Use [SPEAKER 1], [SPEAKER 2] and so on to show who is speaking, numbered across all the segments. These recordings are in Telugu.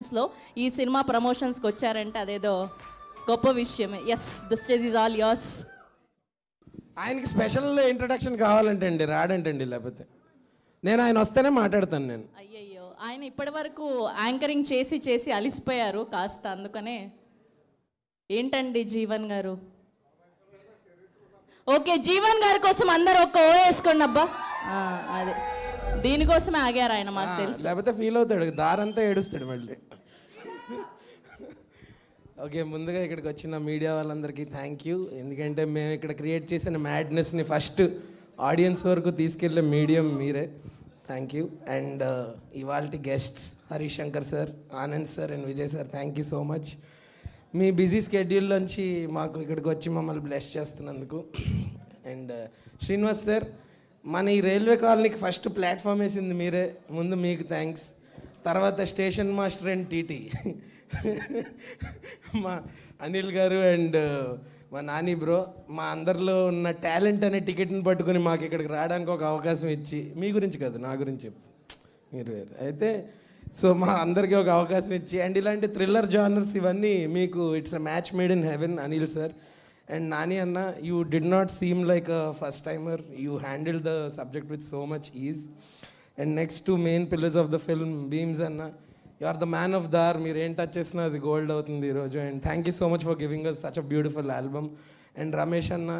[SPEAKER 1] లో ఈ సినిమా ప్రమోషన్స్కి వచ్చారంటే అదేదో గొప్ప విషయమే. Yes, the stage is all yours.
[SPEAKER 2] ఆయనకి స్పెషల్ ఇంట్రడక్షన్ కావాలంటే అండి, రాడంటండి, లేకపోతే నేను ఆయన వస్తేనే మాట్లాడతాను నేను.
[SPEAKER 1] అయ్యయ్యో, ఆయన ఇప్పటి వరకు యాంకరింగ్ చేసి చేసి అలిసిపోయారు కాస్త, అందుకనే. ఏంటండి జీవన్ గారు? ఓకే, జీవన్ గారి కోసం అందరూ ఒక ఓ వేసుకోండి అబ్బా. అదే దీనికోసమే ఆగారు ఆయన, మాకు తెలుసు.
[SPEAKER 2] లేకపోతే ఫీల్ అవుతాడు, దారంతా ఏడుస్తాడు మళ్ళీ. ఓకే, ముందుగా ఇక్కడికి వచ్చిన మీడియా వాళ్ళందరికీ థ్యాంక్ యూ. ఎందుకంటే మేము ఇక్కడ క్రియేట్ చేసిన మ్యాడ్నెస్ని ఫస్ట్ ఆడియన్స్ వరకు తీసుకెళ్ళే మీడియం మీరే. Thank you. అండ్ ఇవాల్టి guests Harish Shankar sir, Anand sir and Vijay sir, thank you so much. Me busy schedule నుంచి మాకు ఇక్కడికి వచ్చి మమ్మల్ని బ్లెస్ చేస్తున్నందుకు. అండ్ శ్రీనివాస్ సార్, మన ఈ రైల్వే కాలనీకి ఫస్ట్ ప్లాట్ఫామ్ వేసింది మీరే, ముందు మీకు థ్యాంక్స్. తర్వాత స్టేషన్ మాస్టర్ అండ్ టీటీ మా అనిల్ గారు అండ్ మా నాని బ్రో, మా అందరిలో ఉన్న టాలెంట్ అనే టికెట్ని పట్టుకుని మాకు ఇక్కడికి రావడానికి ఒక అవకాశం ఇచ్చి, మీ గురించి కాదు నా గురించి చెప్తాను, మీరు వేరు అయితే, సో మా అందరికీ ఒక అవకాశం ఇచ్చి, అండ్ ఇలాంటి థ్రిల్లర్ జానర్స్ ఇవన్నీ మీకు it's a match made in heaven. Anil sir and Nani అన్న, you did not seem like a first timer, you handle the subject with so much ease. And next to main pillars of the film Bheems అన్న, you are the man of దార్, మీరు ఏం టచ్ చేసినా అది గోల్డ్ అవుతుంది ఈరోజు. And thank you so much for giving us such a beautiful album. And Ramesh అన్న,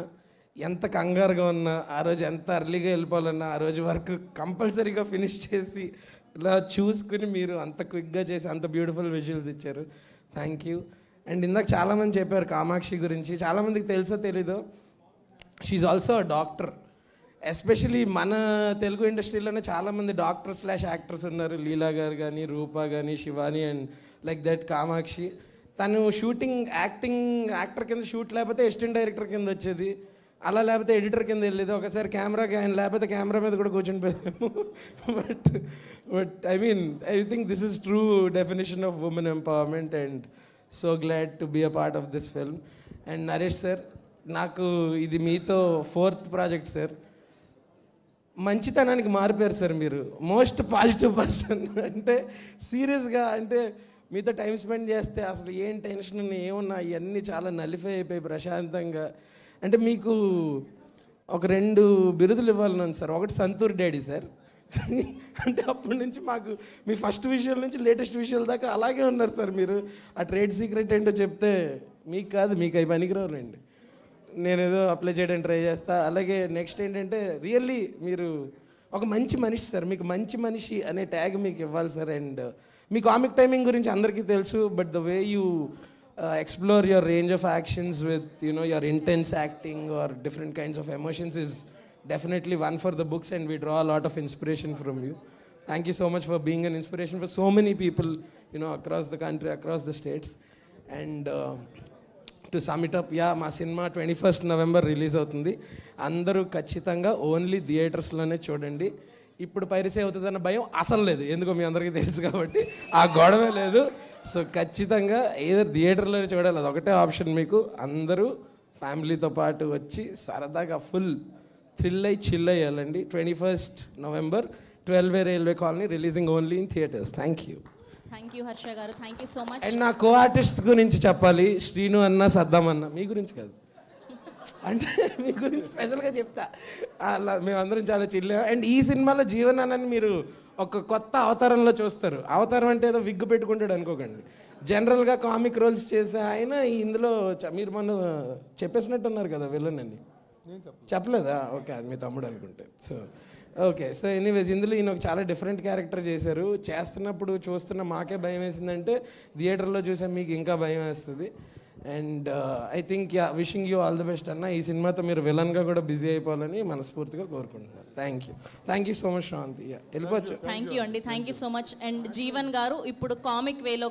[SPEAKER 2] ఎంత కంగారుగా ఉన్నా ఆ రోజు, ఎంత అర్లీగా వెళ్ళిపోవాలన్నా ఆ రోజు వర్క్ కంపల్సరీగా ఫినిష్ చేసి ఇలా చూసుకుని మీరు అంత క్విక్గా చేసి అంత బ్యూటిఫుల్ విజువల్స్ ఇచ్చారు. Thank you. అండ్ ఇందాక చాలామంది చెప్పారు కామాక్షి గురించి, చాలామందికి తెలుసో తెలీదో, she also a doctor. Especially మన తెలుగు ఇండస్ట్రీలోనే చాలామంది డాక్టర్/యాక్టర్స్ ఉన్నారు. లీలా గారు కానీ, రూపా కానీ, Shivani and like that Kamakshi. తను షూటింగ్ యాక్టర్ కింద షూట్ లేకపోతే అసిస్టెంట్ డైరెక్టర్ కింద వచ్చేది, అలా లేకపోతే ఎడిటర్ కింద వెళ్ళేది, ఒకసారి కెమెరాకి ఆయన లేకపోతే కెమెరా మీద కూడా కూర్చొని పోయాము. But I think this is true definition of women empowerment and so glad to be a part of this film. And Naresh sir, నాకు ఇది మీతో 4th ప్రాజెక్ట్ సార్. మంచితనానికి మారిపోయారు సార్ మీరు, మోస్ట్ పాజిటివ్ పర్సన్. అంటే సీరియస్గా, అంటే మీతో టైం స్పెండ్ చేస్తే అసలు ఏం టెన్షన్ ఏమున్నా ఇవన్నీ చాలా నలిఫై అయిపోయి ప్రశాంతంగా. అంటే మీకు ఒక 2 బిరుదులు ఇవ్వాలని ఉంది సార్. ఒకటి సంతూర్ డాడీ సార్, అంటే అప్పటి నుంచి మాకు మీ ఫస్ట్ విజువల్ నుంచి లేటెస్ట్ విజువల్ దాకా అలాగే ఉన్నారు సార్ మీరు. ఆ ట్రేడ్ సీక్రెట్ ఏంటో చెప్తే మీకు కాదు, మీకు అవి పనికిరావులండి, నేనేదో అప్లై చేయడానికి ట్రై చేస్తా. అలాగే నెక్స్ట్ ఏంటంటే, రియల్లీ మీరు ఒక మంచి మనిషి సార్, మీకు మంచి మనిషి అనే ట్యాగ్ మీకు ఇవ్వాలి sir. And me comic timing గురించి అందరికీ తెలుసు, but the way you explore your range of actions with, you know, your intense acting or different kinds of emotions is definitely one for the books, and we draw a lot of inspiration from you. Thank you so much for being an inspiration for so many people, you know, across the country, across the states. And to sum it up, yeah, మా సినిమా 21st November రిలీజ్ అవుతుంది. అందరూ ఖచ్చితంగా ఓన్లీ థియేటర్స్లోనే చూడండి. ఇప్పుడు పైరసీ అవుతుందన్న భయం అసలు లేదు, ఎందుకో మీ అందరికీ తెలుసు కాబట్టి ఆ గొడవే లేదు. సో ఖచ్చితంగా ఏదో థియేటర్లోనే చూడాలి, అది ఒకటే ఆప్షన్ మీకు. అందరూ ఫ్యామిలీతో పాటు వచ్చి సరదాగా ఫుల్ థ్రిల్ అయ్యి చిల్ అయ్యాలండి. 21st November 12 railway colony, releasing only in theatres. Thank you.
[SPEAKER 1] Thank you Harsha గారు, thank you so much.
[SPEAKER 2] And నా కో ఆర్టిస్ట్ గురించి చెప్పాలి, శ్రీను అన్న, సద్దాం అన్న. మీ గురించి కాదు, అంటే మీ గురించి స్పెషల్గా చెప్తా. అలా మేమందరం చాలా చిల్. అండ్ ఈ సినిమాలో జీవన్ అన్నని మీరు ఒక కొత్త అవతారంలో చూస్తారు. అవతారం అంటే ఏదో విగ్గు పెట్టుకుంటాడు అనుకోకండి, జనరల్గా కామిక్ రోల్స్ చేసే ఆయన ఇందులో మీరు మొన్న చెప్పేసినట్టున్నారు కదా విలన్ అని. చెప్పలేదా? ఓకే, అది మీ తమ్ముడు అనుకుంటే. సో ఓకే, సో ఎనీవేస్ ఇందులో ఈయన ఒక చాలా డిఫరెంట్ క్యారెక్టర్ చేశారు. చేస్తున్నప్పుడు చూస్తున్న మాకే భయం వేసిందంటే థియేటర్లో చూసే మీకు ఇంకా భయం వేస్తుంది. And I think yeah, wishing you all the best అన్న. ఈ సినిమాతో మీరు విలన్గా కూడా బిజీ అయిపోవాలని మనస్ఫూర్తిగా కోరుకుంటున్నాను. Thank you so much Sravanthi. వెళ్ళిపోవచ్చు.
[SPEAKER 1] థ్యాంక్ యూ అండి, thank you so much. And Jeevan గారు ఇప్పుడు కామిక్ వేలో